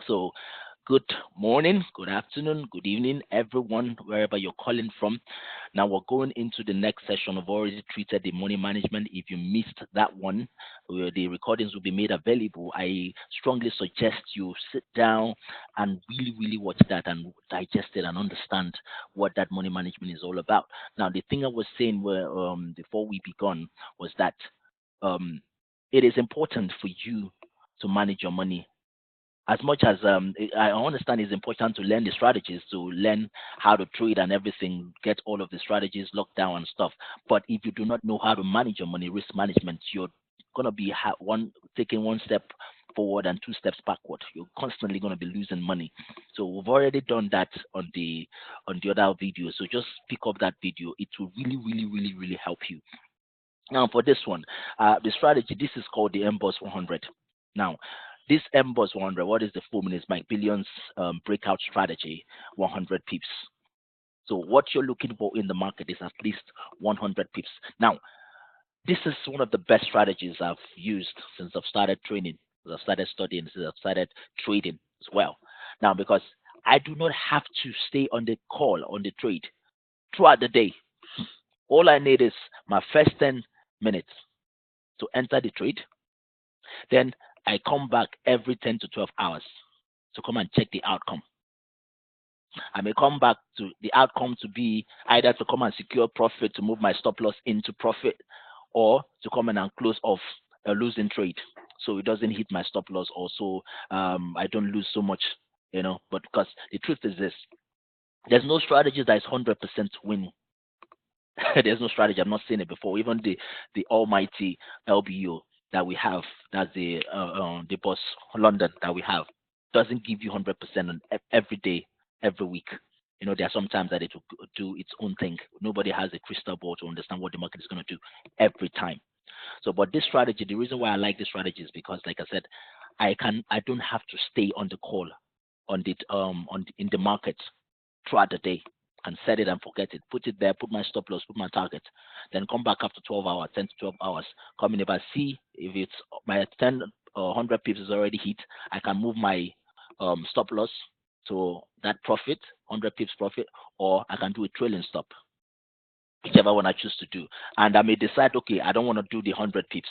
So, good morning, good afternoon, good evening, everyone, wherever you're calling from. Now, we're going into the next session. I've already treated the money management. If you missed that one, the recordings will be made available. I strongly suggest you sit down and really watch that and digest it and understand what that money management is all about. Now, the thing I was saying before we begun was that um, it is important for you to manage your money as much as I understand it's important to learn the strategies, to learn how to trade and everything, get all of the strategies locked down and stuff. But if you do not know how to manage your money, risk management, you're gonna be taking one step forward and two steps backward. You're constantly gonna be losing money. So we've already done that on the other video. So just pick up that video. It will really help you. Now for this one, the strategy, this is called the MBOS 100. Now, this MBOS 100, what is the full meaning? It's my billions breakout strategy, 100 pips. So what you're looking for in the market is at least 100 pips. Now, this is one of the best strategies I've used since I've started training, since I've started studying, since I've started trading as well. Now, because I do not have to stay on the call, on the trade throughout the day. All I need is my first 10 minutes to enter the trade. Then I come back every 10 to 12 hours to come and check the outcome. I may come back to the outcome to be either to come and secure profit to move my stop loss into profit, or to come in and close off a losing trade so it doesn't hit my stop loss, or so I don't lose so much, But because the truth is this, there's no strategy that is 100% win. There's no strategy. I've not seen it before. Even the almighty LBO that we have, that's the boss London that we have, doesn't give you 100% on every day, every week. There are some times that it will do its own thing. Nobody has a crystal ball to understand what the market is going to do every time. So, but this strategy, the reason why I like this strategy is because, like I said, I don't have to stay on the call in the market throughout the day and set it and forget it. Put it there, put my stop loss, put my target, then come back after 12 hours, 10 to 12 hours. Come in, if I see if it's my 10 or 100 pips is already hit, I can move my stop loss to that profit, 100 pips profit, or I can do a trailing stop, whichever one I choose to do. And I may decide, okay, I don't want to do the 100 pips.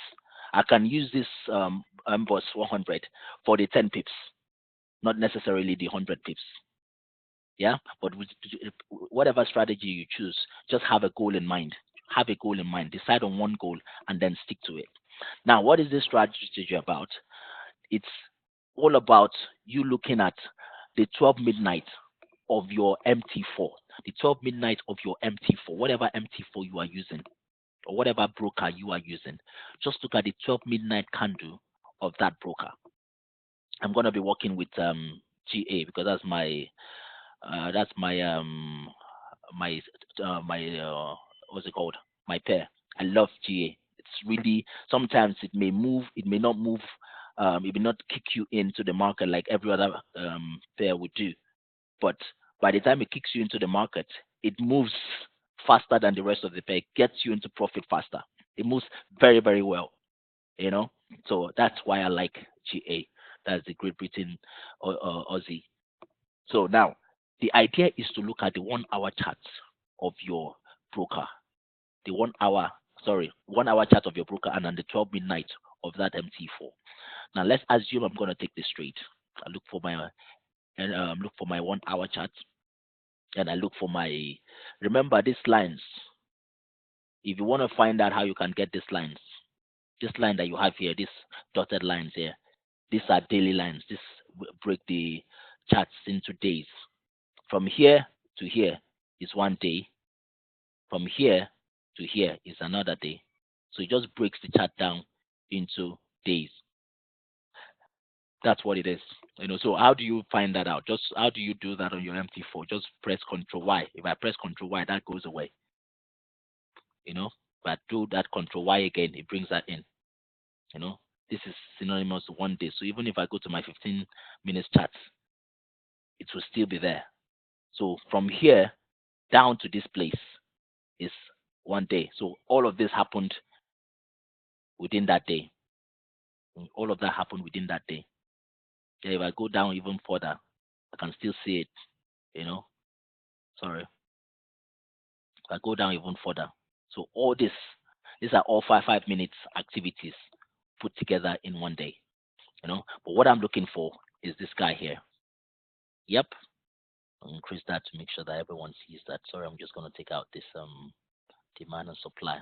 I can use this MBOS 100 for the 10 pips, not necessarily the 100 pips. Yeah, but whatever strategy you choose, just have a goal in mind. Have a goal in mind. Decide on one goal and then stick to it. Now, what is this strategy about? It's all about you looking at the 12 midnight of your MT4, the 12 midnight of your MT4, whatever MT4 you are using, or whatever broker you are using. Just look at the 12 midnight candle of that broker. I'm going to be working with GA because that's my what's it called, my pair. I love GA. It's really, sometimes it may move, it may not move, it may not kick you into the market like every other pair would do, but by the time it kicks you into the market, it moves faster than the rest of the pair. It gets you into profit faster. It moves very well, you know so that's why I like GA. That's the Great Britain Aussie. So now, the idea is to look at the 1 hour chart of your broker, the 1 hour, sorry, 1 hour chart of your broker, and on the 12 midnight of that MT4. Now let's assume I'm going to take this trade. I look for my 1 hour chart, and I look for my, remember these lines. If you want to find out how you can get these lines, this line that you have here, these dotted lines here, these are daily lines. This break the charts into days. From here to here is 1 day. From here to here is another day. So it just breaks the chart down into days. That's what it is. So how do you find that out? Just how do you do that on your MT4? Just press Control Y. If I press Control Y, that goes away. But do that Control Y again, it brings that in. You know, this is synonymous to 1 day. So even if I go to my 15 minutes charts, it will still be there. So from here down to this place is 1 day. So all of this happened within that day. All of that happened within that day. Yeah, if I go down even further, I can still see it. You know, sorry. If I go down even further, so all this, these are all 5 minutes activities put together in one day. But what I'm looking for is this guy here. Yep, I'll increase that to make sure that everyone sees that. Sorry, I'm just going to take out this demand and supply.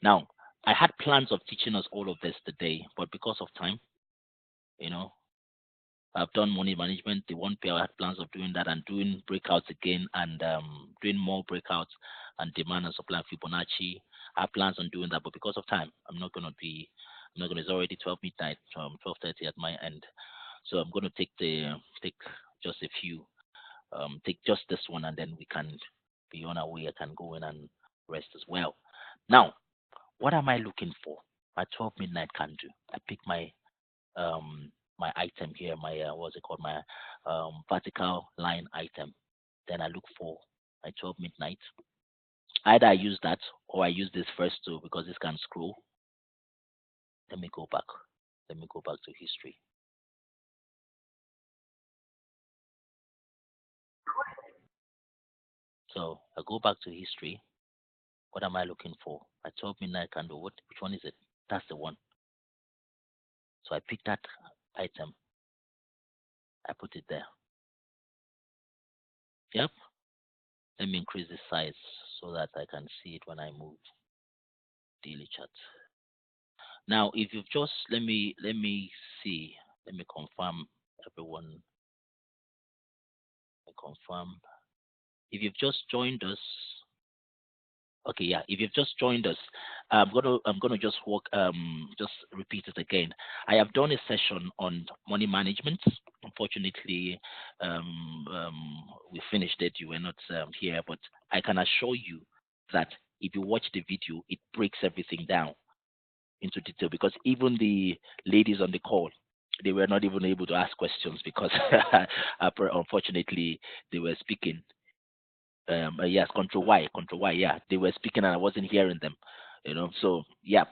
Now, I had plans of teaching us all of this today, but because of time, you know, I've done money management, the one pair. I had plans of doing that and doing breakouts again and doing more breakouts and demand and supply Fibonacci. I have plans on doing that, but because of time, I'm not going to, it's already 12 midnight, 12:30 at my end. So I'm going to take just a few, take just this one and then we can be on our way. I can go in and rest as well. Now, what am I looking for? My 12 midnight can do. I pick my item here, my what's it called, my vertical line item. Then I look for my 12 midnight. Either I use that or I use this first too because this can scroll. Let me go back. Let me go back to history. So I go back to history. What am I looking for? My 12 midnight candle. Which one is it? That's the one. So I pick that item. I put it there. Yep. Let me increase the size so that I can see it when I move daily chart. Now, if you've just let me see, let me confirm everyone. Confirm. If you've just joined us, okay, yeah. If you've just joined us, I'm gonna just just repeat it again. I have done a session on money management. Unfortunately, we finished it. You were not here, but I can assure you that if you watch the video, it breaks everything down into detail because even the ladies on the call, they were not even able to ask questions because unfortunately they were speaking. Yes, control Y. Yeah, they were speaking and I wasn't hearing them. So yeah,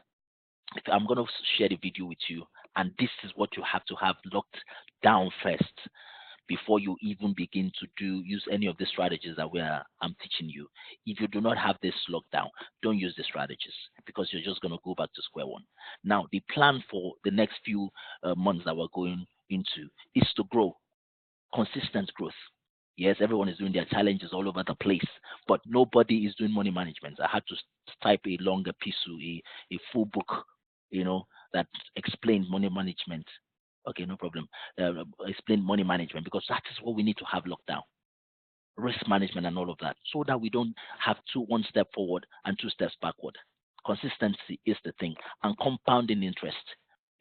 I'm gonna share the video with you, and this is what you have to have locked down first before you even begin to use any of the strategies that I'm teaching you. If you do not have this locked down, don't use the strategies because you're just going to go back to square one. Now, the plan for the next few months that we're going into is to grow, consistent growth. Yes, everyone is doing their challenges all over the place, but nobody is doing money management. I had to type a longer piece, a full book, that explained money management. Okay, no problem. Explain money management because that is what we need to have locked down, risk management and all of that, so that we don't have one step forward and two steps backward. Consistency is the thing, and compounding interest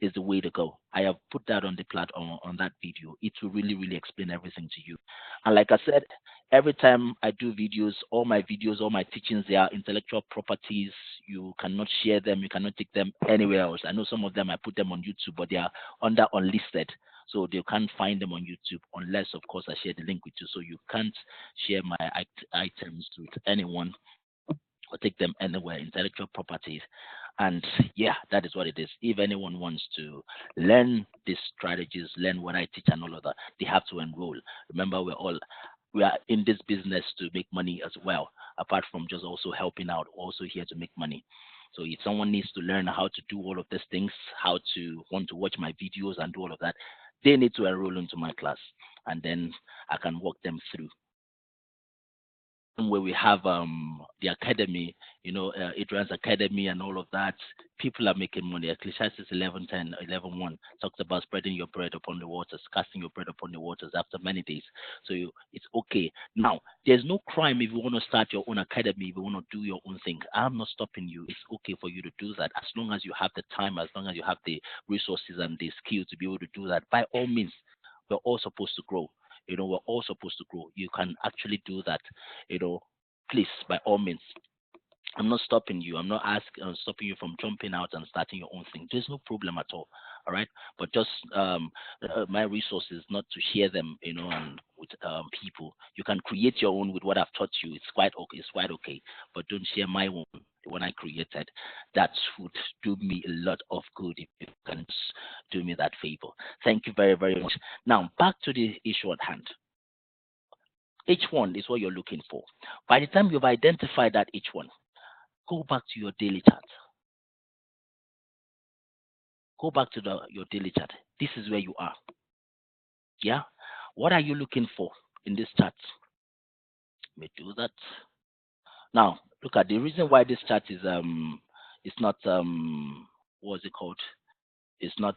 is the way to go. I have put that on the platform on that video. It will really, really explain everything to you. And like I said, every time I do videos, all my teachings, they are intellectual properties. You cannot share them, you cannot take them anywhere else. I know some of them I put them on YouTube, but they are under unlisted. So they can't find them on YouTube unless, of course, I share the link with you. So you can't share my items with anyone or take them anywhere, intellectual properties. And yeah, that is what it is. If anyone wants to learn these strategies, learn what I teach and all of that, they have to enroll. Remember, we are in this business to make money as well, apart from just also helping out, also here to make money. So if someone needs to learn how to do all of these things, how to want to watch my videos and do all of that, they need to enroll into my class, and then I can walk them through where we have the academy, Adrian's academy and all of that. People are making money. Ecclesiastes 11:10, 11:1 talks about spreading your bread upon the waters, casting your bread upon the waters after many days. So it's okay. Now, there's no crime if you want to start your own academy, if you want to do your own thing. I'm not stopping you. It's okay for you to do that as long as you have the time, as long as you have the resources and the skill to be able to do that. By all means, we're all supposed to grow. We're all supposed to grow. You can actually do that, you know, please, by all means. I'm not stopping you. I'm not stopping you from jumping out and starting your own thing. There's no problem at all. All right. But just my resources, not to share them, and with people. You can create your own with what I've taught you. It's quite okay. It's quite okay. But don't share my own. the one I created. That would do me a lot of good if you can do me that favor. Thank you very, very much. Now, back to the issue at hand. H1 is what you're looking for. By the time you've identified that H1, go back to your daily chart. Go back to your daily chart. This is where you are. Yeah. What are you looking for in this chart? Let me do that. Now, look at the reason why this chart is it's not what's it called? It's not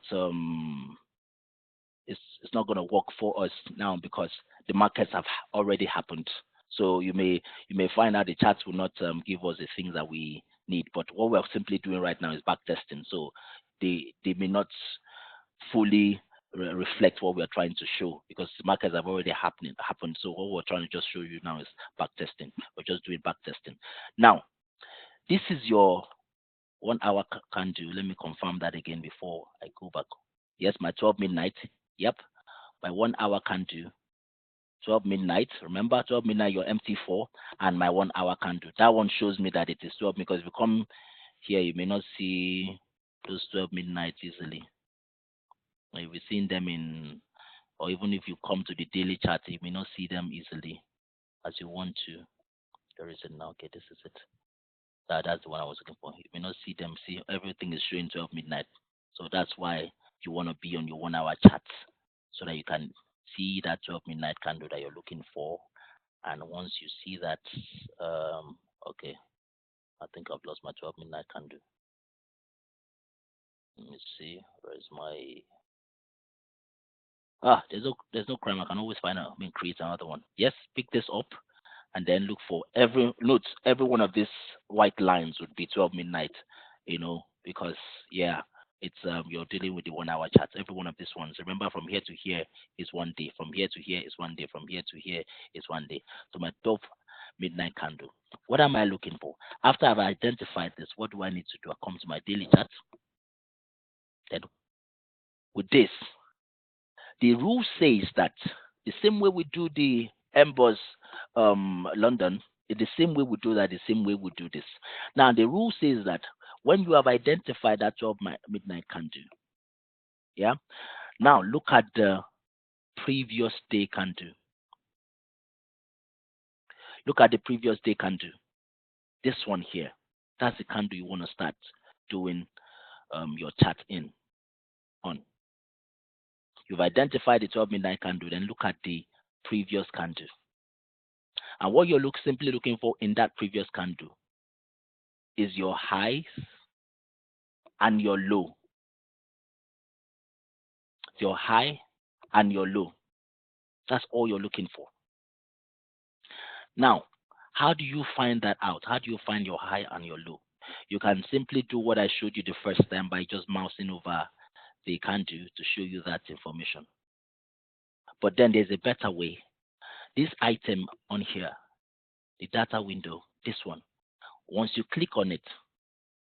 it's not going to work for us now because the markets have already happened. So you may find out the charts will not give us the things that we need. But what we're simply doing right now is back testing. So they may not fully reflect what we're trying to show because the markets have already happened. So what we're trying to just show you now is back testing. We're just doing back testing. Now, this is your 1 hour candle. Let me confirm that again before I go back. Yes, my 12 midnight. Yep, my 1 hour candle. 12 midnight. Remember, 12 midnight, your MT4, and my 1 hour candle. That one shows me that it is 12 because if you come here, you may not see those 12 midnight easily. If you've seen them in, or even if you come to the daily chart, you may not see them easily as you want to. There is it now. Okay, this is it. That's the one I was looking for. You may not see them. See, everything is showing 12 midnight. So that's why you want to be on your 1 hour chart so that you can see that 12 midnight candle that you're looking for. And once you see that, okay, I think I've lost my 12 midnight candle. Let me see. Where is my there's no crime. I can always find out. Create another one. Yes, pick this up and then look for every one of these white lines would be 12 midnight, because yeah, it's you're dealing with the 1 hour chart. Every one of these ones, remember, from here to here is 1 day, from here to here is 1 day, from here to here is 1 day. So my 12 midnight candle, what am I looking for? After I've identified this, what do I need to do? I come to my daily chart. Then with this, the rule says that the same way we do the MBOS London, the same way we do that, the same way we do this. Now, the rule says that when you have identified that 12 midnight candle, yeah, now look at the previous day candle. Look at the previous day candle. This one here, that's the candle you want to start doing your chart on. You've identified the 12 midnight candle, then look at the previous candle. And what you're simply looking for in that previous candle is your highs and your low. Your high and your low. That's all you're looking for. Now, how do you find that out? How do you find your high and your low? You can simply do what I showed you the first time by just mousing over the candle to show you that information. But then there's a better way. This item on here, the data window, this one, once you click on it,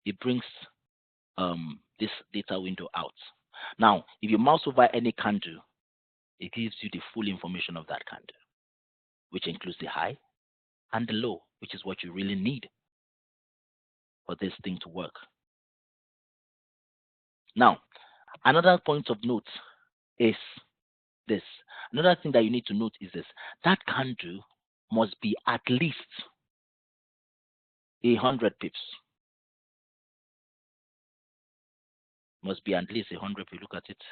it brings this data window out. Now, if you mouse over any candle, it gives you the full information of that candle, which includes the high and the low, which is what you really need for this thing to work. Now, another point of note is this. Another thing that you need to note is this. That candle must be at least 100 pips. Must be at least 100 if you look at it.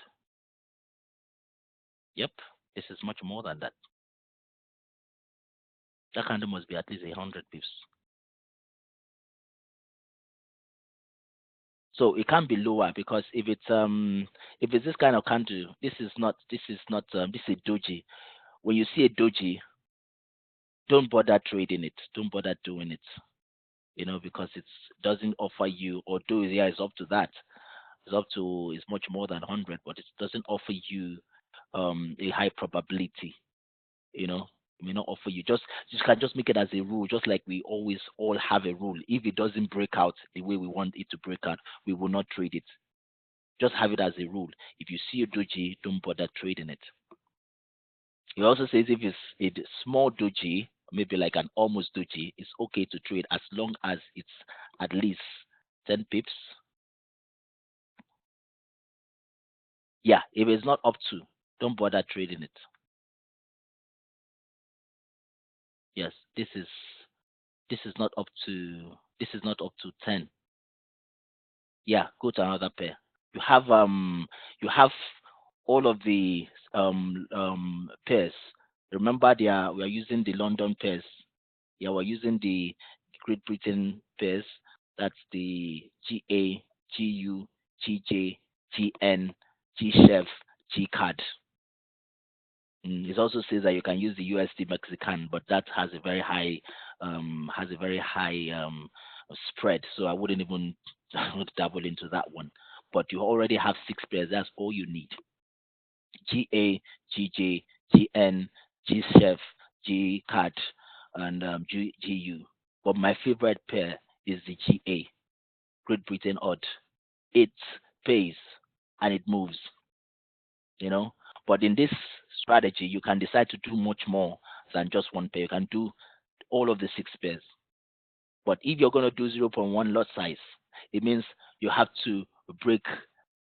Yep, this is much more than that. That candle must be at least 100 pips. So it can't be lower because if it's this kind of candle, this is a doji. When you see a doji, don't bother trading it. Don't bother doing it. Because it doesn't offer you, although yeah, it's up to that. It's much more than 100, but it doesn't offer you a high probability. It may not offer you. You can just make it as a rule, just like we always all have a rule. If it doesn't break out the way we want it to break out, we will not trade it. Just have it as a rule. If you see a doji, don't bother trading it. He also says if it's a small doji, maybe like an almost doji, it's okay to trade as long as it's at least 10 pips. Yeah, if it's not up to, don't bother trading it. Yes, this is not up to 10. Yeah, go to another pair. You have you have all of the pairs. Remember, we are using the London pairs. Yeah, we're using the Great Britain pairs. That's the GA, GU, GJ, GN, G chef, G card. It also says that you can use the USD Mexican, but that has a very high spread. So I wouldn't even I would dabble into that one. But you already have six pairs. That's all you need. GA, GJ, GN, G chef, G card, and GU. But my favorite pair is the GA, Great Britain odd. It pays and it moves. You know. But in this strategy, you can decide to do much more than just one pair. You can do all of the six pairs. But if you're going to do zero point 0.1 lot size, it means you have to break,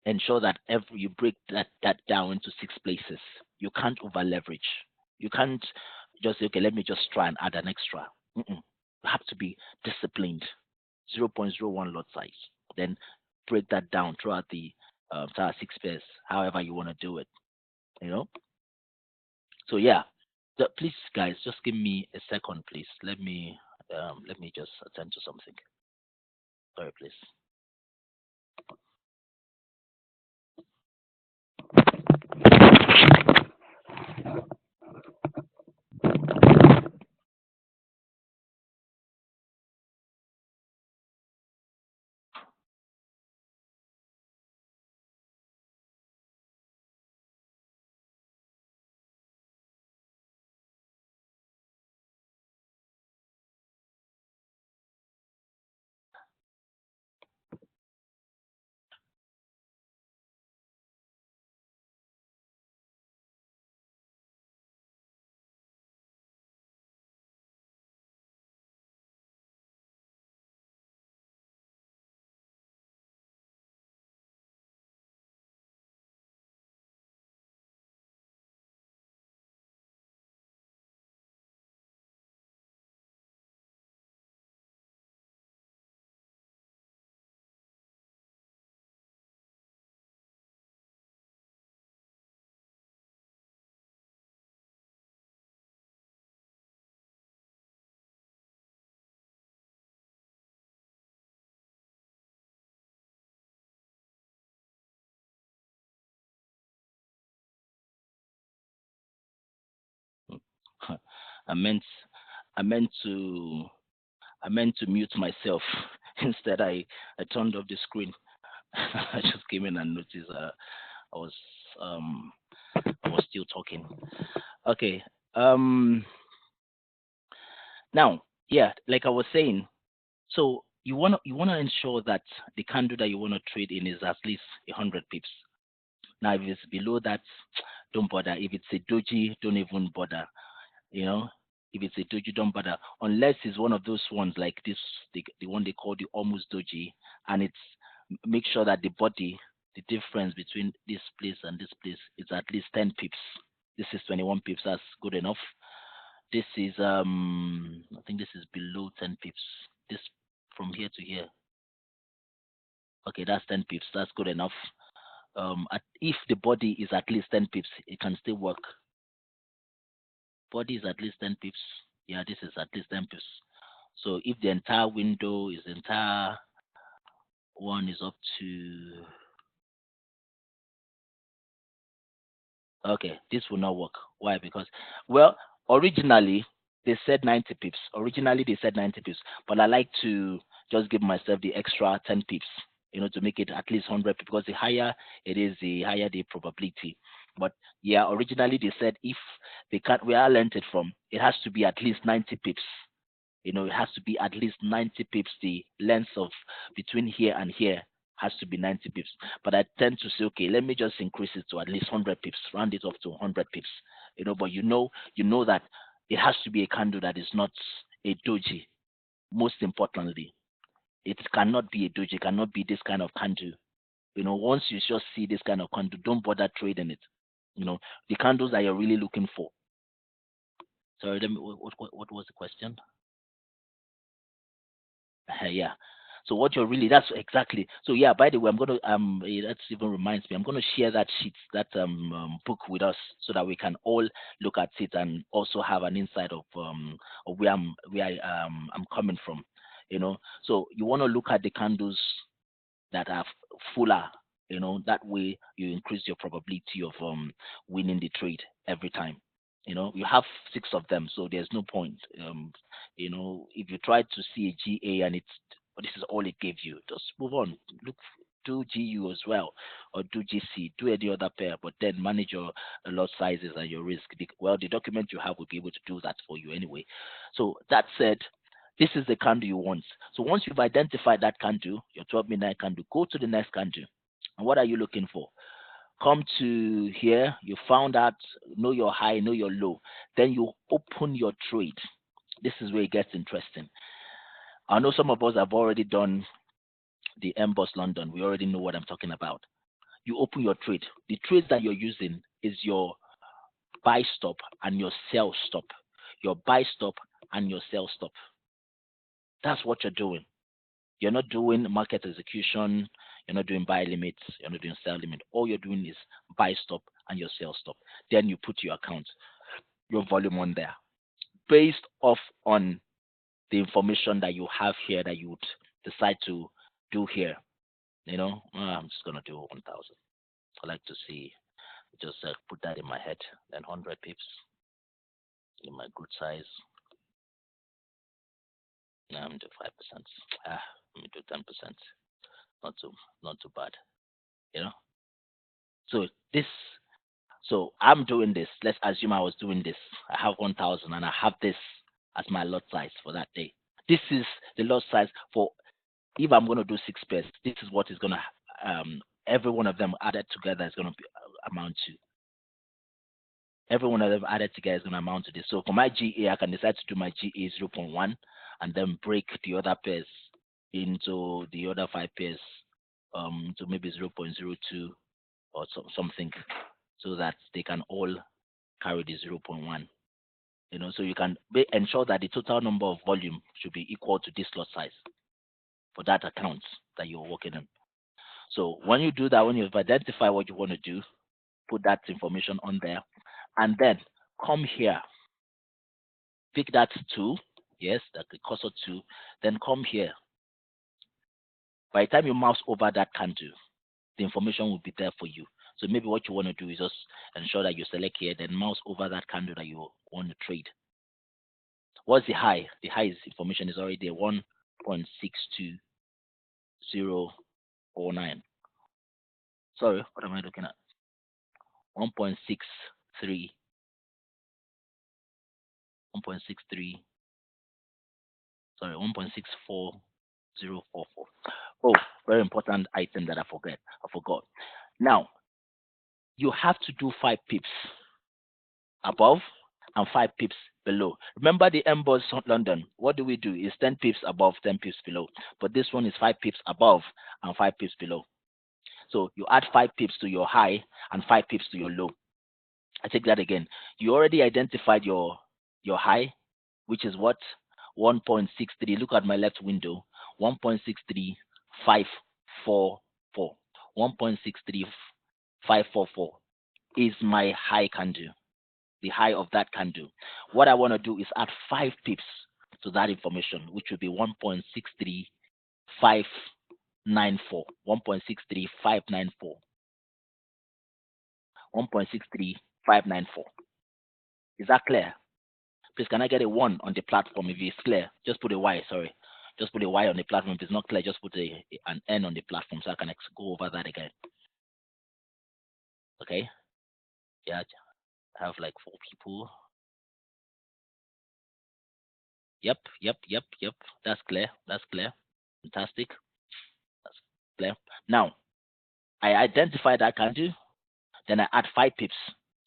ensure that you break that down into six places. You can't over leverage. You can't just say, okay, let me just try and add an extra. Mm-mm. You have to be disciplined. 0.01 lot size. Then break that down throughout the entire six pairs, however you want to do it. You know. So yeah, please guys, just give me a second, please. Let me just attend to something. Sorry, please. I meant I meant to I meant to mute myself. Instead, I turned off the screen. I just came in and noticed I was um I was still talking. Okay. Um. Now, yeah, like I was saying, so you wanna ensure that the candle that you wanna trade in is at least 100 pips. Now, if it's below that, don't bother. If it's a doji, don't even bother. You know, if it's a doji, don't bother. Unless it's one of those ones like this, the one they call the almost doji, and it's make sure that the body, the difference between this place and this place is at least 10 pips. This is 21 pips. That's good enough. This is I think this is below 10 pips. This from here to here. Okay, that's 10 pips. That's good enough. If the body is at least 10 pips, it can still work. Body is at least 10 pips. Yeah, this is at least 10 pips. So if the entire window is the entire one is up to, okay, this will not work. Why? Because, well, originally they said 90 pips. Originally they said 90 pips, but I like to just give myself the extra 10 pips, to make it at least 100 because the higher it is, the higher the probability. But yeah, originally they said if they can't, where I learned it from, it has to be at least 90 pips. It has to be at least 90 pips. The length of between here and here has to be 90 pips. But I tend to say, okay, let me just increase it to at least 100 pips, round it off to 100 pips. But you know that it has to be a candle that is not a doji. Most importantly, It cannot be a doji, it cannot be this kind of candle. Once you just see this kind of candle, don't bother trading it. The candles that you're really looking for. Sorry, what was the question? Yeah. So what you're really that's exactly. So yeah. By the way, I'm gonna that even reminds me. I'm gonna share that sheet, that book with us, so that we can all look at it and also have an insight of where I'm coming from. So you want to look at the candles that are fuller. That way you increase your probability of winning the trade every time. You have six of them, so there's no point. If you try to see a GA and this is all it gave you, just move on. Look, do GU as well, or do GC, do any other pair, but then manage your lot sizes and your risk. Well, the document you have will be able to do that for you anyway. So that said, this is the candle you want. So once you've identified that candle, your 12 midnight candle, go to the next candle. And what are you looking for? Come to here, you found out, know your high, know your low. Then you open your trade. This is where it gets interesting. I know some of us have already done the MBOS London. We already know what I'm talking about. You open your trade. The trades that you're using is your buy stop and your sell stop. Your buy stop and your sell stop. That's what you're doing. You're not doing market execution. You're not doing buy limits. You're not doing sell limit. All you're doing is buy stop and your sell stop. Then you put your account, your volume on there, based off on the information that you have here that you would decide to do here. I'm just gonna do 1,000. I like to see, just put that in my head. Then 100 pips in my good size. I'm do 5%. Let me do 10%. Not too bad. You know. So this So I'm doing this. Let's assume I was doing this. I have 1,000 and I have this as my lot size for that day. This is the lot size for if I'm going to do six pairs. This is what is going to every one of them added together is going to be, amount to. Every one of them added together is going to amount to this. So for my GA, I can decide to do my GA 0.1 and then break the other pairs into the other five pairs to maybe 0.02 or something, so that they can all carry the 0.1. So you can ensure that the total number of volume should be equal to this lot size for that account that you're working on. So when you do that, when you've identified what you want to do, put that information on there, and then come here, pick that 2, yes, that the cursor 2, then come here. By the time you mouse over that candle, the information will be there for you. So maybe what you want to do is just ensure that you select here, then mouse over that candle that you want to trade. What's the high? The high information is already there, 1.62049. Sorry, what am I looking at? 1.63, 1.63, sorry, 1.64044. Oh, very important item that I forgot. Now, you have to do 5 pips above and 5 pips below. Remember the MBOS London, what do we do? Is 10 pips above, 10 pips below. But this one is 5 pips above and 5 pips below. So you add 5 pips to your high and 5 pips to your low. I take that again. You already identified your high, which is what? 1.63. Look at my left window. 1.63544. 1.63544 is my high candle, the high of that candle. What I want to do is add 5 pips to that information, which will be 1.63594. 1.63594. 1.63594. Is that clear? Please, can I get a 1 on the platform if it's clear? Just put a Y, sorry. Just put a Y on the platform. If it's not clear, just put an N on the platform so I can go over that again. Okay? Yeah, I have like 4 people. Yep. That's clear. Fantastic. That's clear. Now, I identify that candle, then I add 5 pips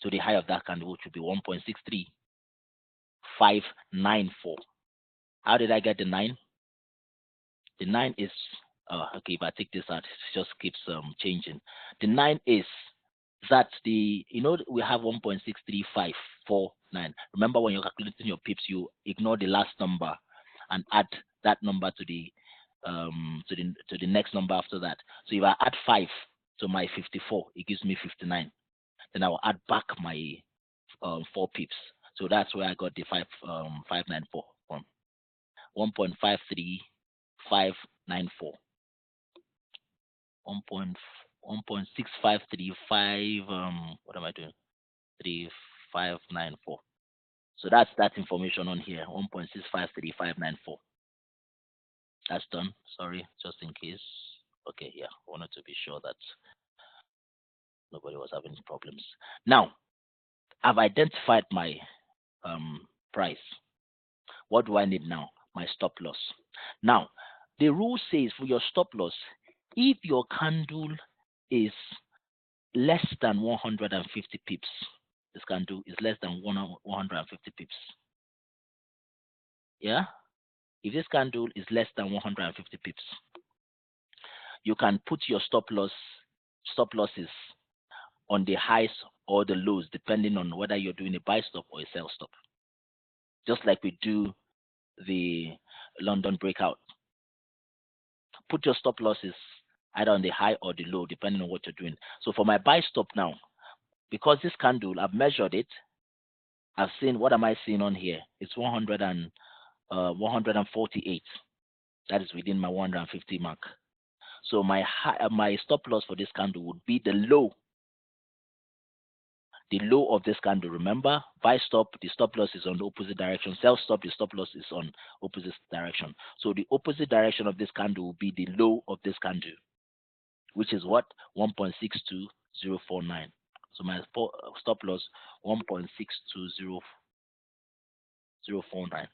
to the high of that candle, which would be 1.63594. How did I get the 9? The 9 is, okay, if I take this out, it just keeps changing. The 9 is that we have 1.63549. Remember, when you're calculating your pips, you ignore the last number and add that number to the next number after that. So if I add 5 to my 54, it gives me 59. Then I will add back my 4 pips. So that's where I got the 594 from. 1.53594. 1.6535, what am I doing? 3594. So that's that information on here. 1.653594. That's done. Sorry, just in case. Okay, yeah. I wanted to be sure that nobody was having problems. Now, I've identified my price. What do I need now? My stop loss. Now, the rule says for your stop loss, if your candle is less than 150 pips, this candle is less than 150 pips. Yeah? If this candle is less than 150 pips, you can put your stop losses on the highs or the lows, depending on whether you're doing a buy stop or a sell stop. Just like we do the London breakout. Put your stop losses either on the high or the low, depending on what you're doing. So for my buy stop now, because this candle, I've measured it, I've seen, what am I seeing on here? It's 148. That is within my 150 mark. So my stop loss for this candle would be the low of this candle. Remember, buy stop, the stop loss is on the opposite direction. Sell stop, the stop loss is on opposite direction. So the opposite direction of this candle will be the low of this candle, which is what? 1.62049. So my stop loss 1.62049.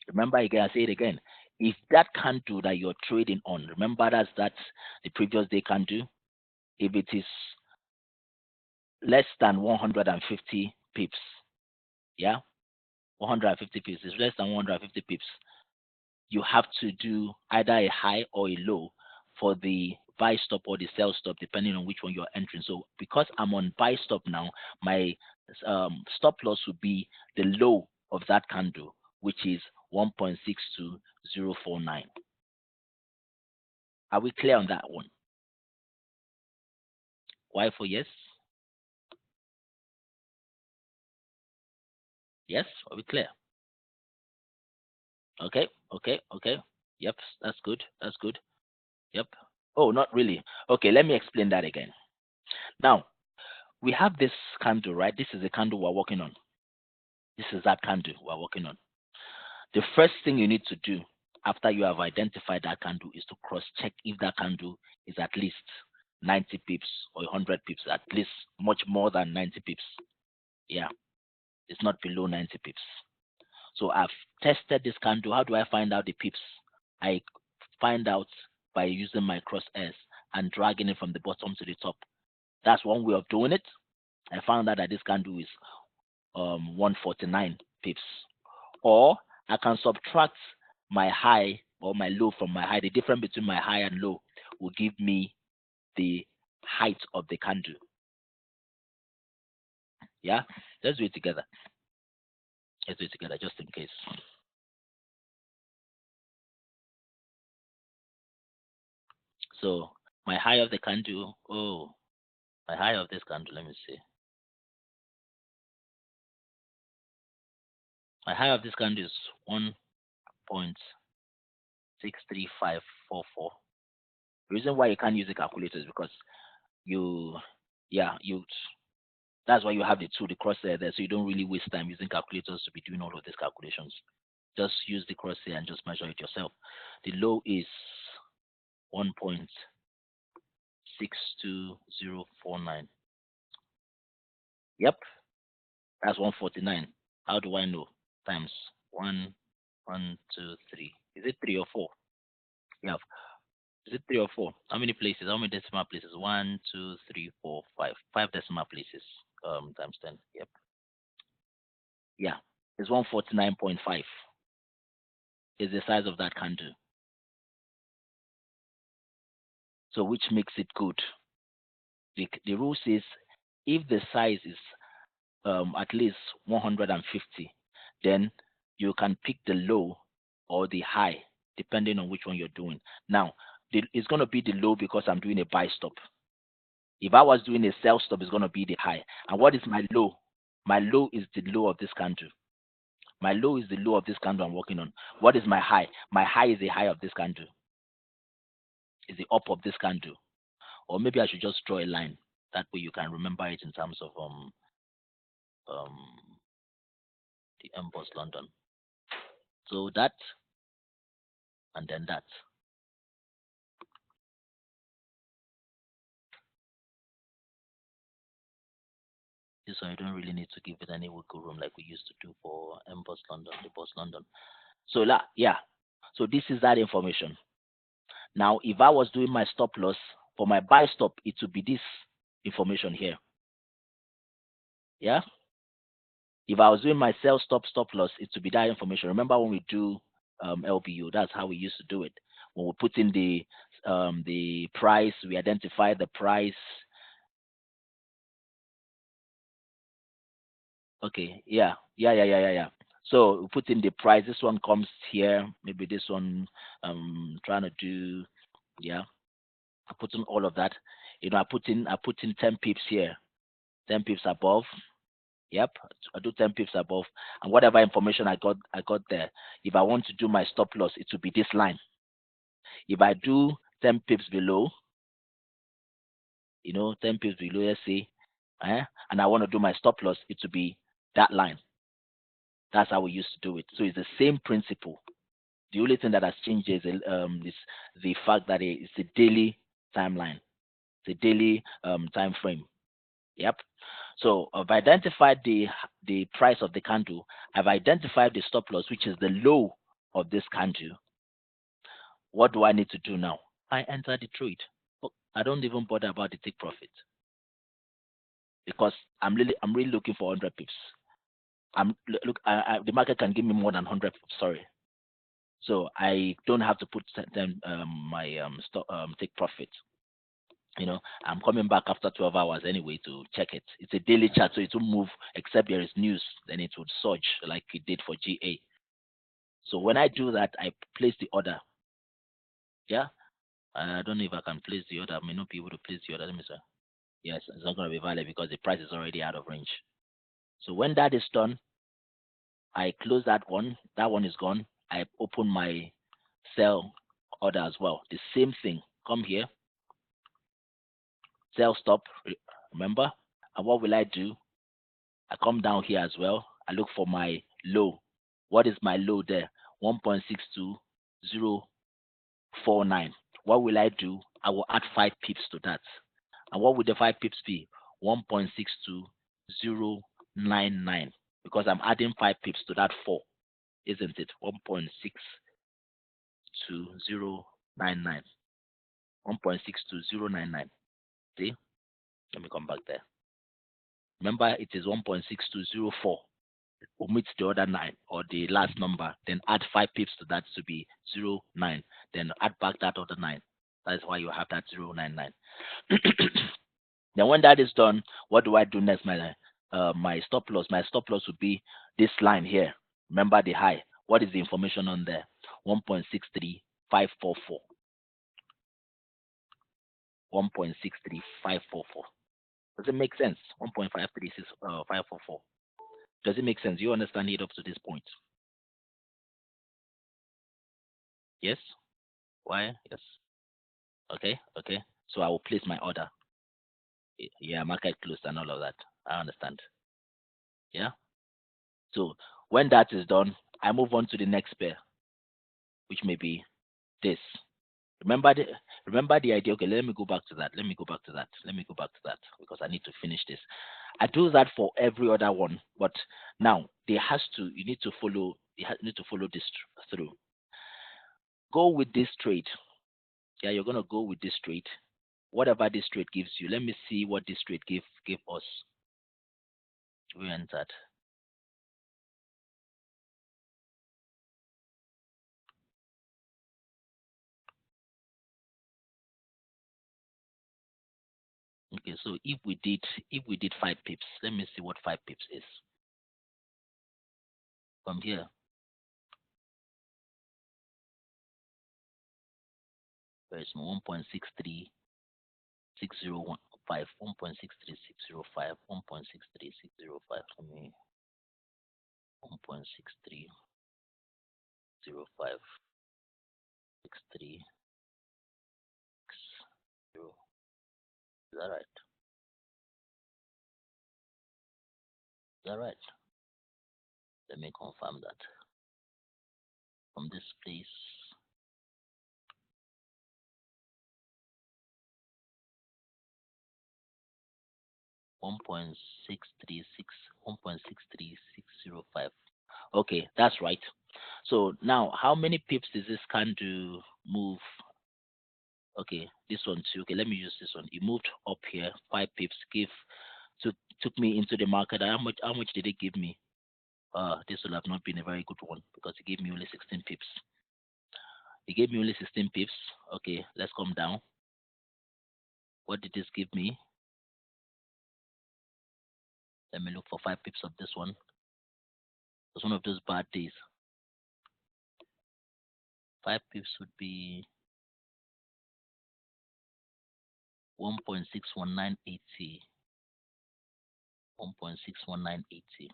Remember again, I say it again. If that candle that you're trading on, remember that's the previous day candle. If it is less than 150 pips, yeah, 150 pips is less than 150 pips, you have to do either a high or a low for the buy stop or the sell stop, depending on which one you're entering. So because I'm on buy stop now, my stop loss would be the low of that candle, which is 1.62049. Are we clear on that one? Why for yes? Yes, are we clear? Okay, okay, okay. Yep, that's good. That's good. Yep. Oh, not really. Okay, let me explain that again. Now, we have this candle, right? This is the candle we're working on. This is that candle we're working on. The first thing you need to do after you have identified that candle is to cross check if that candle is at least 90 pips or 100 pips, at least much more than 90 pips. Yeah, it's not below 90 pips. So I've tested this candle. How do I find out the pips? I find out by using my crosshairs and dragging it from the bottom to the top. That's one way of doing it. I found out that this candle is 149 pips. Or I can subtract my high or my low from my high. The difference between my high and low will give me the height of the candle. Yeah, let's do it together. Let's do it together just in case. So my high of the candle, my high of this candle, let me see. My high of this candle is 1.63544. The reason why you can't use the calculator is because you, yeah, that's why you have the crosshair there, so you don't really waste time using calculators to be doing all of these calculations. Just use the crosshair and just measure it yourself. The low is 1.62049. Yep, that's 149. How do I know? Times one, 1, 2, 3. Is it 3 or 4? Yeah. Is it 3 or 4? How many places? How many decimal places? 1, 2, 3, 4, 5. 5 decimal places. Times 10. Yep. Yeah. It's 149.5. is the size of that candle. So which makes it good. The rule says if the size is at least 150, then you can pick the low or the high depending on which one you're doing. Now, it's going to be the low because I'm doing a buy stop. If I was doing a sell stop, it's going to be the high. And what is my low? My low is the low of this candle. My low is the low of this candle I'm working on. What is my high? My high is the high of this candle. Is the up of this candle. Or maybe I should just draw a line. That way you can remember it in terms of um the MBOS London. So that and then that. This one you don't really need to give it any wiggle room like we used to do for MBOS London, the Boss London. So yeah. So this is that information. Now if I was doing my stop loss for my buy stop, it would be this information here. Yeah. If I was doing my sell stop loss, it would be that information. Remember when we do LBU, that's how we used to do it. When we put in the price, we identify the price. Okay, yeah. So we put in the price. This one comes here. Maybe this one trying to do, yeah. I put in all of that. I put in 10 pips here, 10 pips above. Yep, I do 10 pips above, and whatever information I got there. If I want to do my stop loss, it will be this line. If I do 10 pips below, 10 pips below, let's say, and I want to do my stop loss, it will be that line. That's how we used to do it. So it's the same principle. The only thing that has changed is the fact that it's a daily timeline, the daily time frame. Yep. So I've identified the price of the candle. I've identified the stop loss, which is the low of this candle. What do I need to do now? I enter the trade. I don't even bother about the take profit because I'm really looking for 100 pips. The market can give me more than 100 pips. Sorry. So I don't have to put them my take profit. I'm coming back after 12 hours anyway to check it. It's a daily chart, so it will move except there is news. Then it would surge like it did for GA. So when I do that, I place the order. Yeah, I don't know if I can place the order. I may not be able to place the order. Let me say. Yes, it's not going to be valid because the price is already out of range. So when that is done, I close that one. That one is gone. I open my sell order as well. The same thing. Come here, sell stop. Remember, and what will I do? I come down here as well. I look for my low. What is my low there? 1.62049. What will I do? I will add 5 pips to that. And what would the 5 pips be? 1.62099. Because I'm adding 5 pips to that 4, isn't it? 1.62099. 1.62099. See? Let me come back there. Remember, it is 1.6204. Omit the other 9 or the last number, then add 5 pips to that to be 0.9. Then add back that other 9. That's why you have that 0.99. Then when that is done, what do I do next? My stop loss. My stop loss would be this line here. Remember the high. What is the information on there? 1.63544. 1.63544. Does it make sense? 1.536 544. Does it make sense? You understand it up to this point? Yes? Why? Yes. Okay. So I will place my order. Yeah, market closed and all of that. I understand. Yeah. So when that is done, I move on to the next pair, which may be this. Remember the remember the idea. Okay, let me go back to that. Let me go back to that because I need to finish this. I do that for every other one, but now you need to follow this through. Go with this trade. Yeah, you're gonna go with this trade. Whatever this trade gives you. Let me see what this trade give us. We entered. Okay, so if we did 5 pips, let me see what 5 pips is. From here, where is 1.63605, 1.63605, 1.63605. Let me 1.630563630. Is that right? Is that right? Let me confirm that. From this place, 1.636, 1.63605. Okay, that's right. So now, how many pips does this candle move? Okay, this one too. Okay, let me use this one. It moved up here, 5 pips. Took me into the market. How much did it give me? This will have not been a very good one because it gave me only 16 pips. It gave me only 16 pips. Okay, let's come down. What did this give me? Let me look for 5 pips of this one. It's one of those bad days. 5 pips would be 1.61980. 1.61980.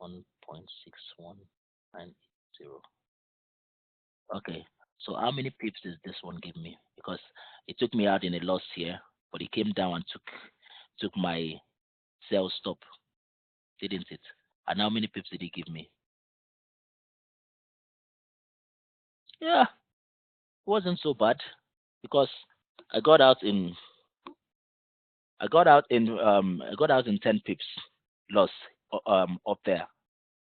1.61980. Okay. So how many pips does this one give me? Because it took me out in a loss here, but it came down and took my sell stop, didn't it? And how many pips did it give me? Yeah, it wasn't so bad because I got out in I got out in 10 pips loss up there,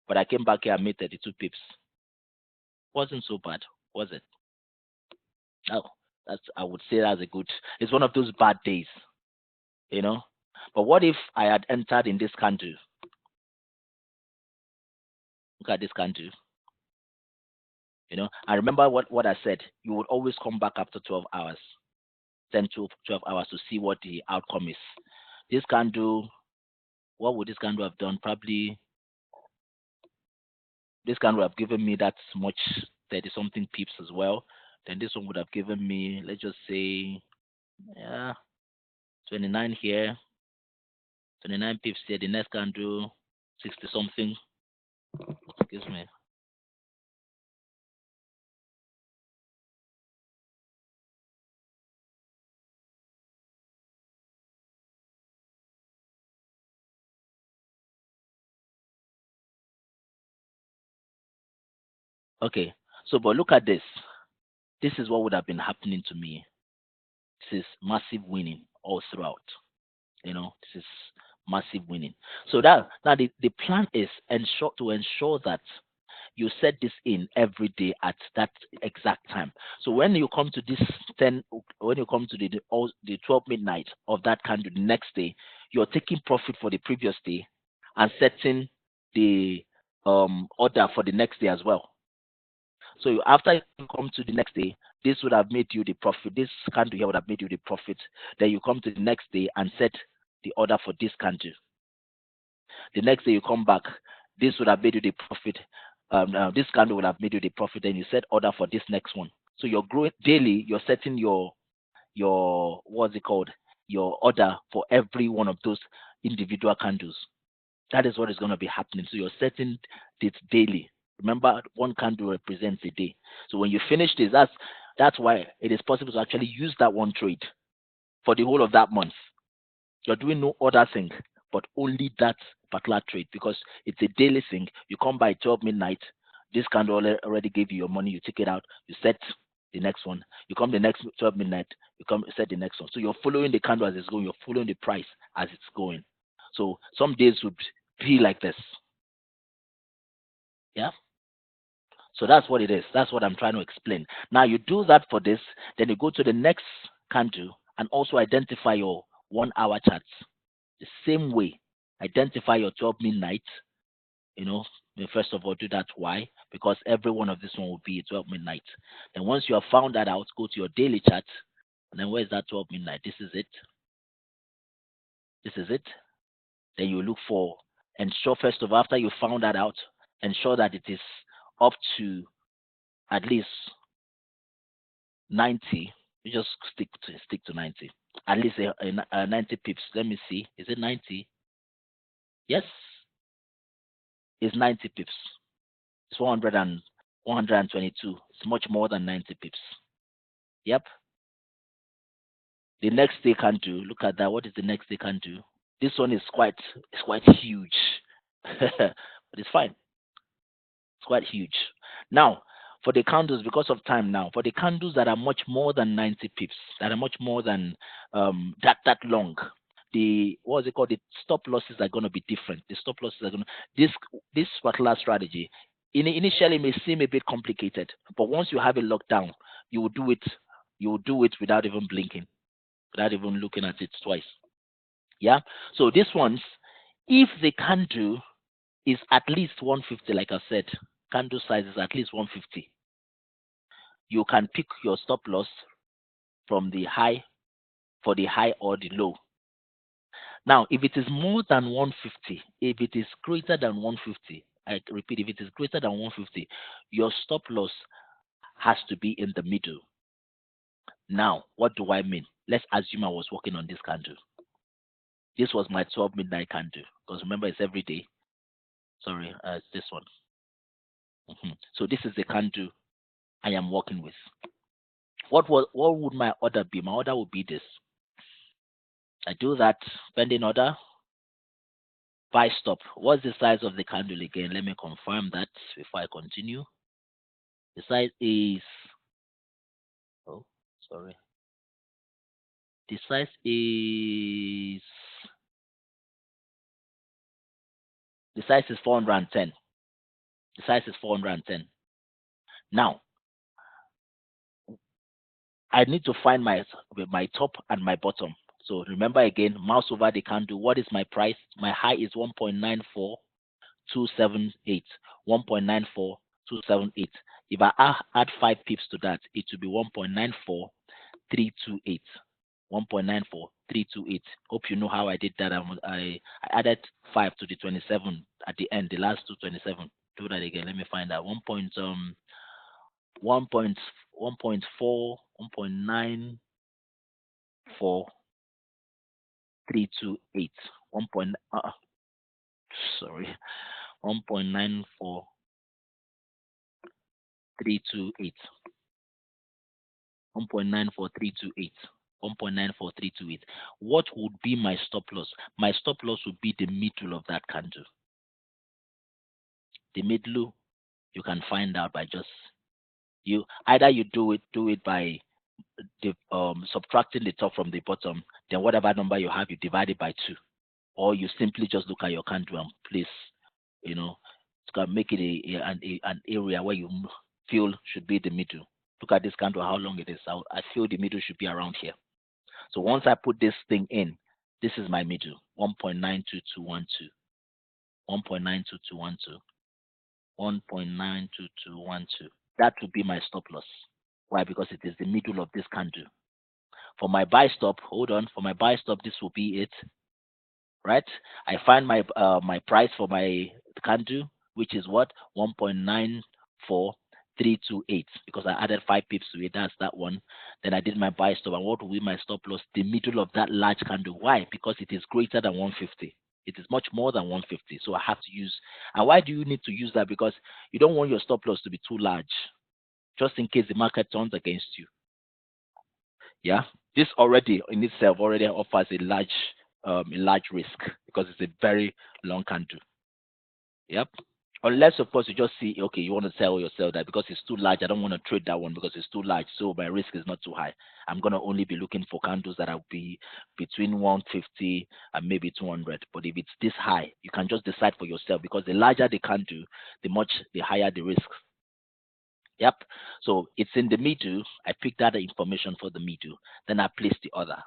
but I came back here and made 32 pips. Wasn't so bad, was it? Oh, that's I would say that's a good. It's one of those bad days, you know. But what if I had entered in this candle? Look at this candle. I remember what I said. You would always come back after 12 hours, 10 to 12 hours to see what the outcome is. This candle, what would this candle have done? Probably this candle would have given me that much 30 something pips as well. Then this one would have given me, let's just say, yeah, 29 here, 29 pips here. The next candle, 60 something. Excuse me. Okay. So, but look at this. This is what would have been happening to me. This is massive winning all throughout. This is massive winning. So that now the plan is ensure that you set this in every day at that exact time. So when you come to this 10, when you come to the 12 midnight of that candle the next day, you're taking profit for the previous day and setting the order for the next day as well. So after you come to the next day, this would have made you the profit. This candle here would have made you the profit. Then you come to the next day and set the order for this candle. The next day you come back, this would have made you the profit. This candle would have made you the profit. Then you set order for this next one. So you're growing daily. You're setting your what's it called? Your order for every one of those individual candles. That is what is going to be happening. So you're setting it daily. Remember, one candle represents a day. So when you finish this, that's why it is possible to actually use that one trade for the whole of that month. You're doing no other thing, but only that particular trade because it's a daily thing. You come by 12 midnight, this candle already gave you your money. You take it out, you set the next one. You come the next 12 midnight, you come set the next one. So you're following the candle as it's going. You're following the price as it's going. So some days would be like this. Yeah. So that's what it is. That's what I'm trying to explain. Now you do that for this, then you go to the next candle and also identify your 1 hour charts. The same way, identify your 12 midnight. First of all, do that. Why? Because every one of this one will be 12 midnight. Then once you have found that out, go to your daily chart. And then where's that 12 midnight? This is it. This is it. Then you look for, ensure first of all, after you found that out, ensure that it is up to at least 90. You just stick to 90. At least 90 pips. Let me see. Is it 90? Yes, it's 90 pips. It's 122. It's much more than 90 pips. Yep. The next they can do. Look at that. What is the next they can do? This one is quite huge, but it's fine. It's quite huge. Now, for the candles, because of time now, for the candles that are much more than 90 pips, that are much more than that long, the what is it called? The stop losses are going to be different. The stop losses are going to this particular strategy. Initially may seem a bit complicated, but once you have it locked down, you will do it. You will do it without even blinking, without even looking at it twice. Yeah. So these ones, if they can do is at least 150, like I said, candle size is at least 150. You can pick your stop loss from the high for the high or the low. Now, if it is more than 150, if it is greater than 150, I repeat, if it is greater than 150, your stop loss has to be in the middle. Now, what do I mean? Let's assume I was working on this candle. This was my 12 midnight candle because remember it's every day. Sorry, it's this one. So this is the candle I am working with. What would my order be? My order would be this. I do that pending order, buy stop. What's the size of the candle again? Let me confirm that before I continue. The size is, oh, sorry. The size is 410. The size is 410. Now, I need to find my top and my bottom. So remember again, mouse over the candle. What is my price? My high is 1.94278. 1.94278. If I add 5 pips to that, it will be 1.94328. 1.94328. Hope you know how I did that. I added 5 to the 27 at the end, the last two 27. Do that again. Let me find out. 1.4, 1.94328. 1. Sorry. 1.94328. 1.94328. 1.94328. What would be my stop loss? My stop loss would be the middle of that candle. The middle you can find out by just you do it by the subtracting the top from the bottom, then whatever number you have, you divide it by 2, or you simply just look at your candle and place, it's gonna make it an area where you feel should be the middle. Look at this candle, how long it is. I feel the middle should be around here. So once I put this thing in, this is my middle, 1.92212, 1.92212, 1.92212. That would be my stop loss. Why? Because it is the middle of this candle. For my buy stop, hold on. For my buy stop, this will be it, right? I find my price for my candle, which is what 1.94328, because I added 5 pips to it. That's that one. Then I did my buy stop, and what will be my stop loss? The middle of that large candle. Why? Because it is greater than 150. It is much more than 150. So I have to use. And why do you need to use that? Because you don't want your stop loss to be too large, just in case the market turns against you. Yeah, this already in itself already offers a large risk because it's a very long candle. Yep. Unless of course you just see, okay, you want to sell yourself that because it's too large. I don't want to trade that one because it's too large, so my risk is not too high. I'm gonna only be looking for candles that will be between 150 and maybe 200. But if it's this high, you can just decide for yourself because the larger the candle, the higher the risk. Yep. So it's in the middle. I picked that information for the middle. Then I place the order.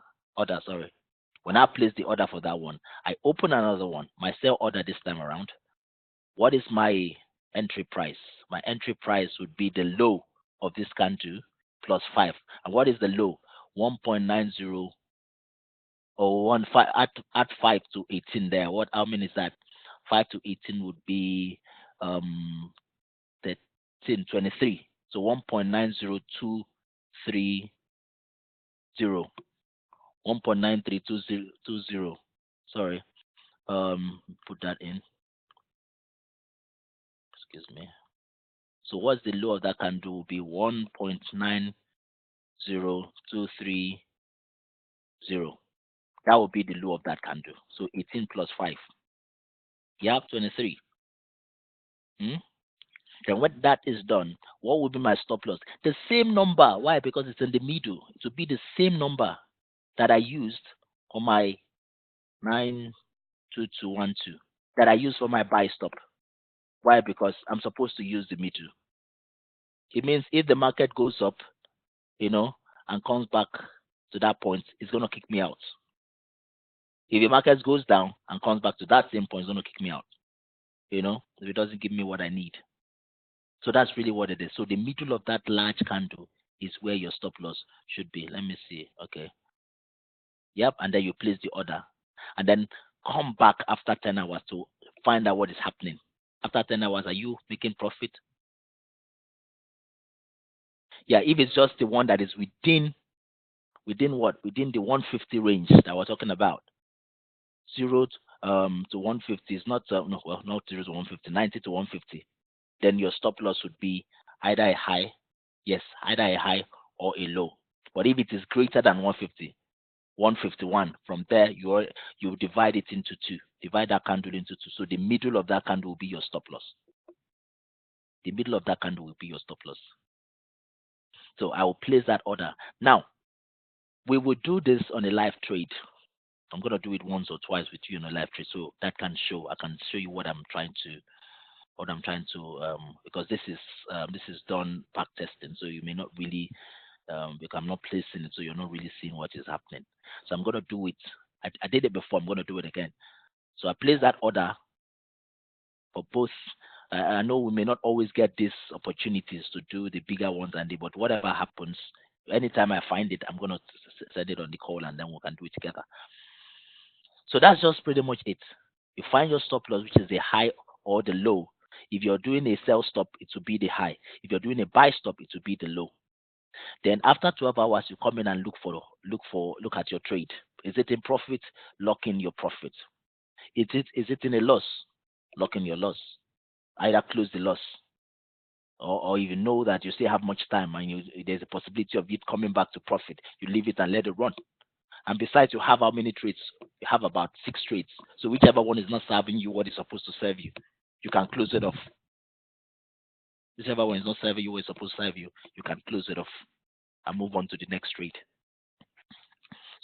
Sorry. When I place the order for that one, I open another one. My sell order this time around. What is my entry price? My entry price would be the low of this candle plus 5. And what is the low? 1.90. or 1 5, add 5 to 18 there. What, how many is that? 5 to 18 would be um 13, 23. So 1.90230, 1.932020. Sorry. Put that in. Excuse me. So what's the low of that candle? Will be 1.90230. That will be the low of that candle. So 18 plus 5. You have 23. Hmm? Then when that is done, what will be my stop loss? The same number. Why? Because it's in the middle. It will be the same number that I used on my 92212, that I used for my buy stop. Why? Because I'm supposed to use the middle. It means if the market goes up, you know, and comes back to that point, it's going to kick me out. If the market goes down and comes back to that same point, it's going to kick me out. If it doesn't give me what I need. So that's really what it is. So the middle of that large candle is where your stop loss should be. Let me see. Okay. Yep. And then you place the order. And then come back after 10 hours to find out what is happening. After 10 hours, are you making profit? Yeah, if it's just the one that is within what? Within the 150 range that we're talking about. 0 to 150 is not no, well, not 0 to 150, 90 to 150. Then your stop loss would be either a high, yes, either a high or a low. But if it is greater than 150, 151, from there you divide it into two. Divide that candle into two. So the middle of that candle will be your stop loss. The middle of that candle will be your stop loss. So I will place that order. Now, we will do this on a live trade. I'm gonna do it once or twice with you in a live trade, so that can show. I can show you what I'm trying to because this is done back testing, so you may not really because I'm not placing it, so you're not really seeing what is happening. So I'm gonna do it. I did it before. I'm gonna do it again. So I place that order for both. I know we may not always get these opportunities to do the bigger ones, but whatever happens, anytime I find it, I'm gonna send it on the call, and then we can do it together. So that's just pretty much it. You find your stop loss, which is the high or the low. If you're doing a sell stop, it will be the high. If you're doing a buy stop, it will be the low. Then after 12 hours, you come in and look at your trade. Is it in profit? Lock in your profit. Is it in a loss? Lock in your loss. Either close the loss, or if you know that you still have much time and there's a possibility of it coming back to profit, you leave it and let it run. And besides, you have how many trades? You have about 6 trades. So whichever one is not serving you what is supposed to serve you, you can close it off. Whichever one is not serving you what is supposed to serve you, you can close it off and move on to the next trade.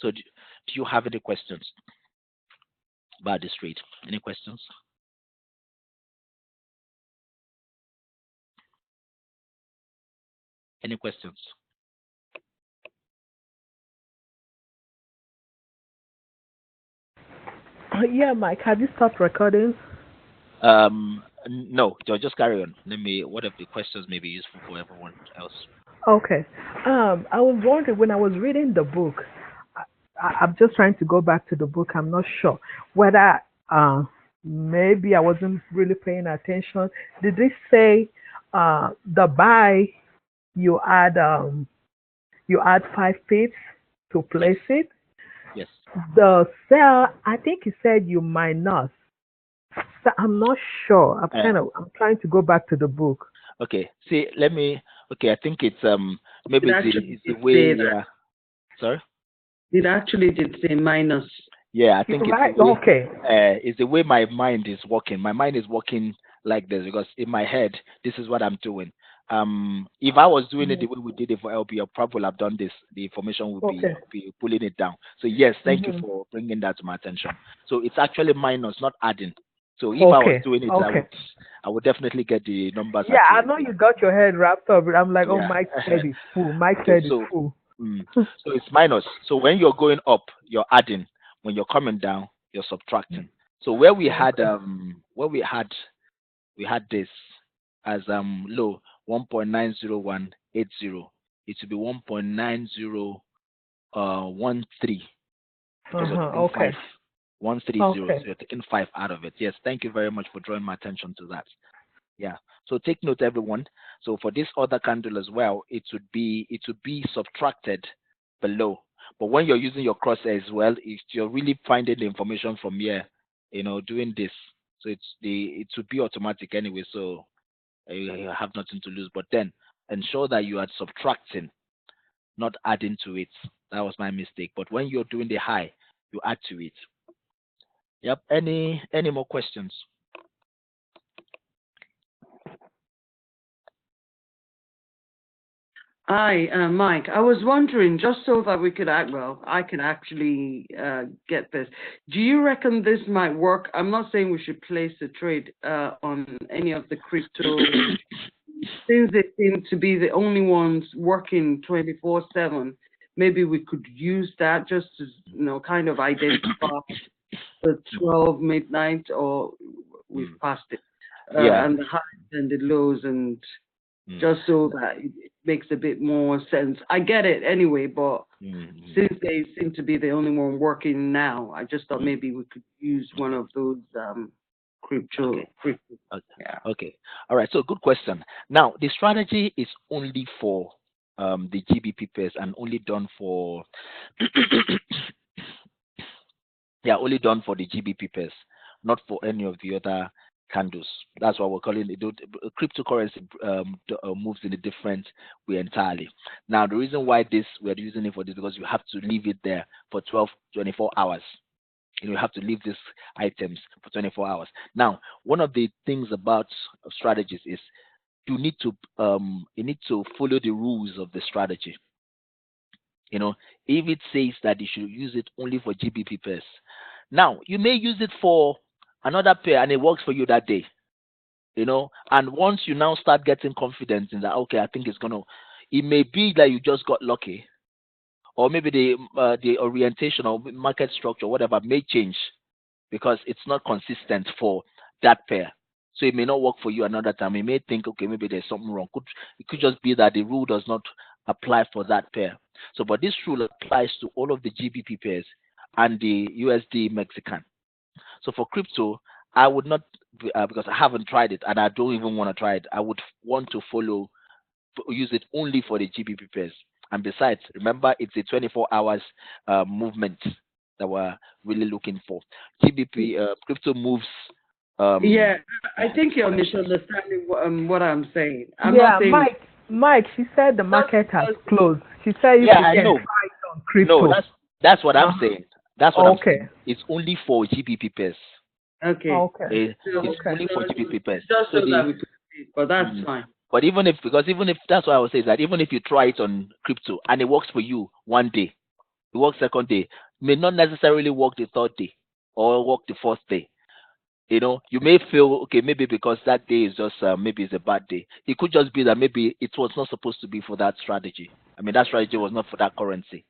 So do you have any questions about this trade? Any questions? Any questions? Yeah, Mike, have you stopped recording? No, just carry on. What if the questions may be useful for everyone else? Okay. I was wondering when I was reading the book, I'm just trying to go back to the book. I'm not sure whether maybe I wasn't really paying attention. Did they say the buy you add 5 pips to Yes, place it? yes. The sell, I think he said you minus. So I'm not sure. Uh, I'm trying to go back to the book. okay. See, let me. Okay, I think it's It maybe actually it's the did say way. that. Yeah. Sorry. It actually did say minus. Yeah, I think it's the Right? way. Okay. It's the way my mind is working. My mind is working like this because in my head, this is what I'm doing. If I was doing it the Mhm. way we did it for LP, I probably have done this. The information would Okay. be pulling it down. So yes, thank you Hmm. for bringing that to my attention. So it's actually minus, not adding. So if I was Okay. doing it, Okay. I would definitely get the numbers Yeah, I know accurately. you got your head wrapped up. I'm like, oh, Yeah. Mike said it's full. Mike Okay. said it's So full. mm, so it's minus. So when you're going up, you're adding. When you're coming down, you're subtracting. So Okay. where we had this as low 1.90180. It should be 1.9013. because you're taking five. Okay. 130. So Okay. you're taking five out of it. Yes, thank you very much for drawing my attention to that. Yeah. So take note, everyone. So for this other candle as well, it would be subtracted below. But when you're using your crosshair as well, if you're really finding the information from here, doing this. So it should be automatic anyway. So you have nothing to lose. But then ensure that you are subtracting, not adding to it. That was my mistake. But when you're doing the high, you add to it. Yep. Any more questions? Hi, Mike. I was wondering, just so that we could well, I can actually get this. Do you reckon this might work? I'm not saying we should place a trade on any of the crypto, since they seem to be the only ones working 24/7. Maybe we could use that just to, kind of identify the 12 midnight, or we've Mm. passed it, Yeah. and the highs and the lows, and Mm. just so that it makes a bit more sense. I get it anyway, but Mm. since they seem to be the only one working now, I just thought Mm. maybe we could use one of those Okay. crypto. Okay. Yeah. Okay. All right. So good question. Now the strategy is only for the GBP pairs and only done for yeah, only done for the GBP pairs, not for any of the other candles. That's why we're calling it. Cryptocurrency moves in a different way entirely. Now, the reason why this we're using it for this because you have to leave it there for 12, 24 hours. You have to leave these items for 24 hours. Now, one of the things about strategies is you need to follow the rules of the strategy. You know, if it says that you should use it only for GBP pairs, now you may use it for another pair and it works for you that day. And once you now start getting confidence in that, okay, I think it's gonna. It may be that you just got lucky, or maybe the orientation or market structure, whatever, may change because it's not consistent for that pair. So it may not work for you another time. You may think, okay, maybe there's something wrong. It could just be that the rule does not apply for that pair. So, but this rule applies to all of the GBP pairs and the USD Mexican. So for crypto, I would not, because I haven't tried it and I don't even want to try it. I would want to use it only for the GBP pairs. And besides, remember, it's a 24 hours movement that we're really looking for. GBP crypto moves. Um, Yeah, I think you're misunderstanding what I'm saying. I'm not Yeah, saying Mike, she said the just market has because. closed. She said if yeah, we I can know. try it on No, crypto. that's what I'm Uh, saying. That's what I'm okay. saying. It's only for GBP pairs. Okay. Okay. So, It's Okay. only for GBP pairs. just So so that the we could see, but that's mm, fine. but even if that's what I would say is that even if you try it on crypto and it works for you one day, it works second day, may not necessarily work the third day or work the fourth day. You may feel okay, maybe because that day is just maybe it's a bad day. It could just be that maybe it was not supposed to be for that strategy. I mean, that strategy was not for that currency.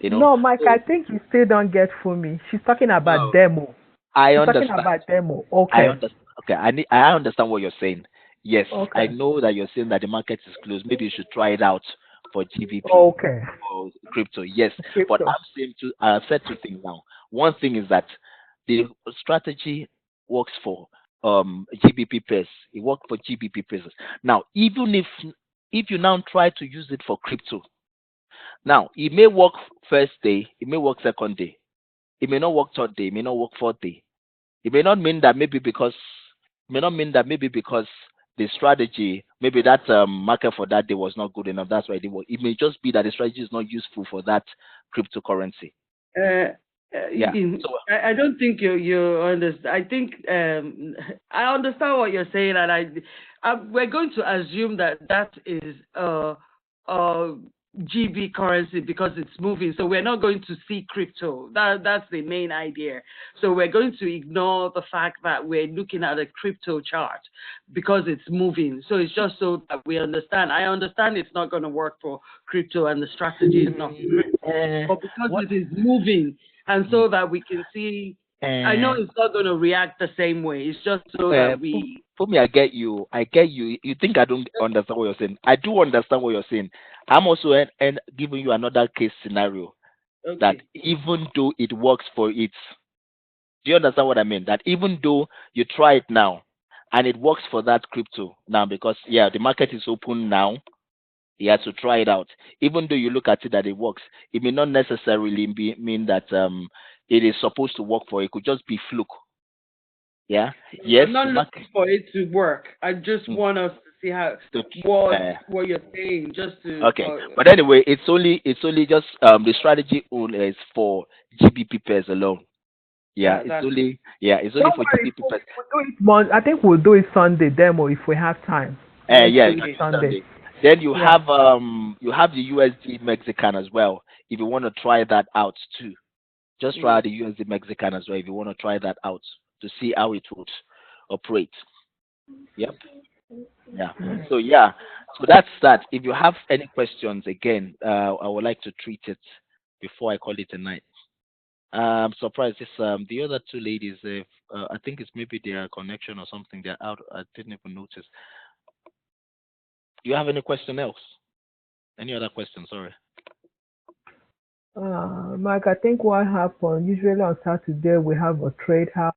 You know, No, Mike, I so think you still don't get for me. She's talking about no, demo. I She's talking understand. about demo. I Okay. understand. Okay, I understand what you're saying. Yes, I Okay. know that you're saying that the market is closed. Maybe you should try it out for GBP Okay. or crypto. Yes, but Crypto. I'm saying two. I've said two things now. One thing is that the strategy works for GBP pairs. It works for GBP pairs. Now, even if you now try to use it for crypto, now it may work first day, it may work second day, it may not work third day, it may not work fourth day. It may not mean that maybe because the strategy, maybe that market for that day was not good enough. That's why it didn't work. It may just be that the strategy is not useful for that cryptocurrency. Uh, Yeah. So I don't think you understand. I think I understand what you're saying, and we're going to assume that that is uh GB currency because it's moving. So we're not going to see crypto. That's the main idea. So we're going to ignore the fact that we're looking at a crypto chart because it's moving. So it's just so that we understand. I understand it's not going to work for crypto and the strategy is not for crypto, uh, but because what? it is moving, and Mm, so that we can see. I know Uh, it's not going to react the same way. It's just so uh, that for, we. for me, I get you. I get you. You think I don't understand what you're saying? I do understand what you're saying. I'm also giving you another case scenario. that Okay. even though it works for its, do you understand what I mean? That even though you try it now and it works for that crypto now, because yeah, the market is open now, he has to try it out. Even though you look at it that it works, it may not necessarily mean that it is supposed to work for it. It could just be fluke. Yeah. Yes, I'm not the market looking for it to work. I just mm, want us to see how to, what you're saying, just to okay. But anyway, it's only just the strategy only is for GBP pairs alone. Yeah, yeah, it's that's only yeah, it's only Don't for worry, GBP pairs. we'll do it I think we'll do it Sunday demo if we have time. Next Yeah, you week can okay. do Sunday. Sunday. Then Yeah. you have the USD Mexican as well. If you want to try that out too, just try Mm. out the USD Mexican as well. If you want to try that out to see how it would operate. Yep. Yeah. So yeah. So that's that. If you have any questions, again, I would like to treat it before I call it a night. I'm surprised. This the other two ladies, I think it's maybe their connection or something. They're out. I didn't even notice. Do you have any question else? Any other question? Sorry. Mike, I think what happened, usually on Saturday we have a trade house.